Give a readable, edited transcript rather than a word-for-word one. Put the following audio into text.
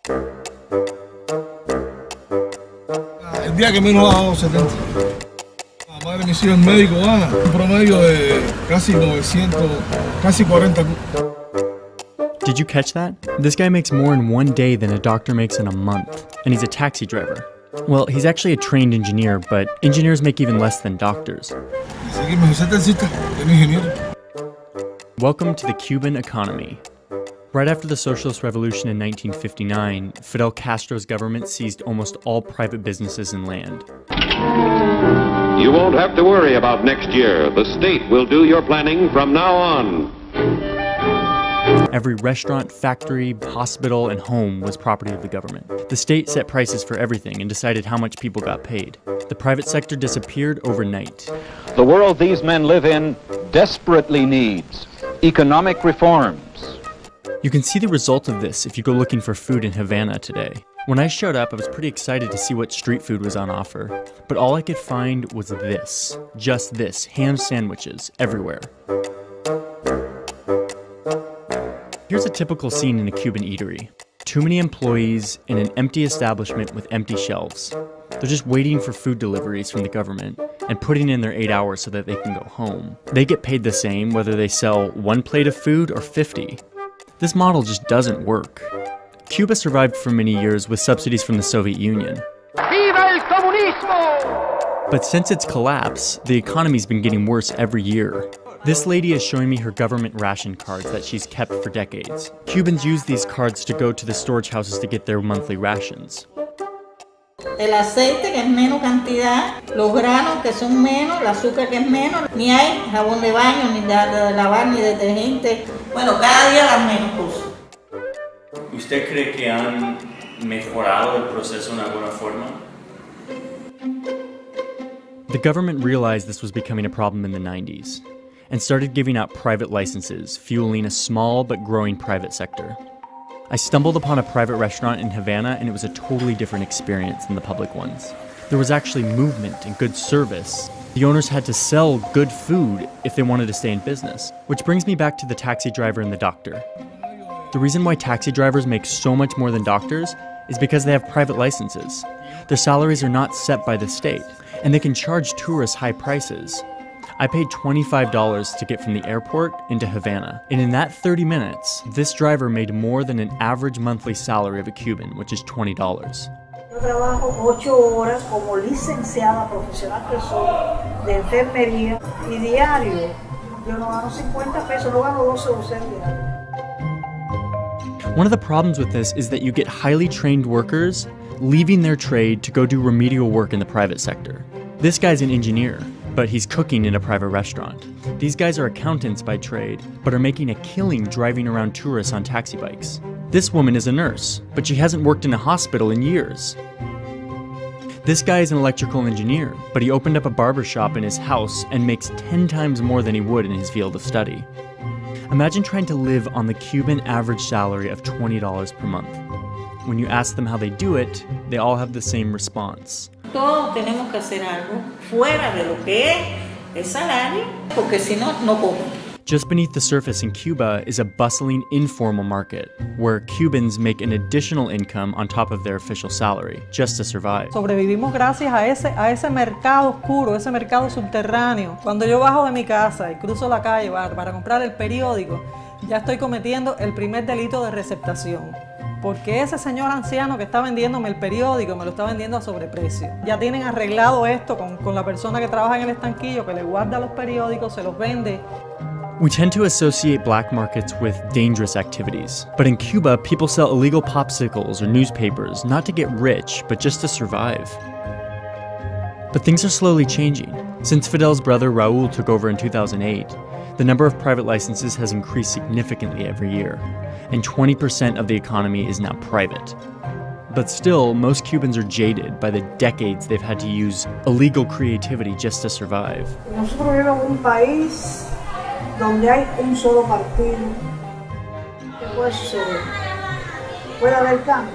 El día que menos ha dado 70. La madre de mis hijos es médico, Ana, un promedio de casi 900, casi 40. Did you catch that? This guy makes more in one day than a doctor makes in a month, and he's a taxi driver. Well, he's actually a trained engineer, but engineers make even less than doctors. Welcome to the Cuban economy. Right after the Socialist Revolution in 1959, Fidel Castro's government seized almost all private businesses and land. You won't have to worry about next year. The state will do your planning from now on. Every restaurant, factory, hospital, and home was property of the government. The state set prices for everything and decided how much people got paid. The private sector disappeared overnight. The world these men live in desperately needs economic reforms. You can see the result of this if you go looking for food in Havana today. When I showed up, I was pretty excited to see what street food was on offer, but all I could find was this. Just this, ham sandwiches everywhere. Here's a typical scene in a Cuban eatery. Too many employees in an empty establishment with empty shelves. They're just waiting for food deliveries from the government and putting in their 8 hours so that they can go home. They get paid the same whether they sell 1 plate of food or 50. This model just doesn't work. Cuba survived for many years with subsidies from the Soviet Union. ¡Viva el comunismo! But since its collapse, the economy's been getting worse every year. This lady is showing me her government ration cards that she's kept for decades. Cubans use these cards to go to the storage houses to get their monthly rations. El aceite que es menos cantidad, los granos que son menos, el azúcar que es menos, ni hay jabón de baño, ni de lavar, ni detergente. Bueno, cada día las menos cosas. ¿Usted cree que han mejorado el proceso en alguna forma? The government realized this was becoming a problem in the 90s and started giving out private licenses, fueling a small but growing private sector. I stumbled upon a private restaurant in Havana and it was a totally different experience than the public ones. There was actually movement and good service. The owners had to sell good food if they wanted to stay in business. Which brings me back to the taxi driver and the doctor. The reason why taxi drivers make so much more than doctors is because they have private licenses. Their salaries are not set by the state, and they can charge tourists high prices. I paid $25 to get from the airport into Havana, and in that 30 minutes, this driver made more than an average monthly salary of a Cuban, which is $20. Yo trabajo 8 horas como licenciada profesional que soy de enfermería y diario yo no gano 50 pesos, no gano 12 o 6 diarios. One of the problems with this is that you get highly trained workers leaving their trade to go do remedial work in the private sector. This guy's an engineer, but he's cooking in a private restaurant. These guys are accountants by trade, but are making a killing driving around tourists on taxi bikes. This woman is a nurse, but she hasn't worked in a hospital in years. This guy is an electrical engineer, but he opened up a barber shop in his house and makes 10 times more than he would in his field of study. Imagine trying to live on the Cuban average salary of $20 per month. When you ask them how they do it, they all have the same response. Todos tenemos que hacer algo fuera de lo que es el salario, porque si no, no comen. Just beneath the surface in Cuba is a bustling informal market, where Cubans make an additional income on top of their official salary, just to survive. Sobrevivimos gracias a ese mercado oscuro, ese mercado subterráneo. Cuando yo bajo de mi casa y cruzo la calle para comprar el periódico, ya estoy cometiendo el primer delito de receptación. Porque ese señor anciano que está vendiéndome el periódico me lo está vendiendo a sobreprecio. Ya tienen arreglado esto con la persona que trabaja en el estanquillo, que le guarda los periódicos, se los vende. We tend to associate black markets with dangerous activities. But in Cuba, people sell illegal popsicles or newspapers, not to get rich, but just to survive. But things are slowly changing. Since Fidel's brother Raul took over in 2008, the number of private licenses has increased significantly every year, and 20% of the economy is now private. But still, most Cubans are jaded by the decades they've had to use illegal creativity just to survive. Nosotros vivimos en un país donde hay un solo partido. ¿Qué puede suceder? ¿Puede haber cambio?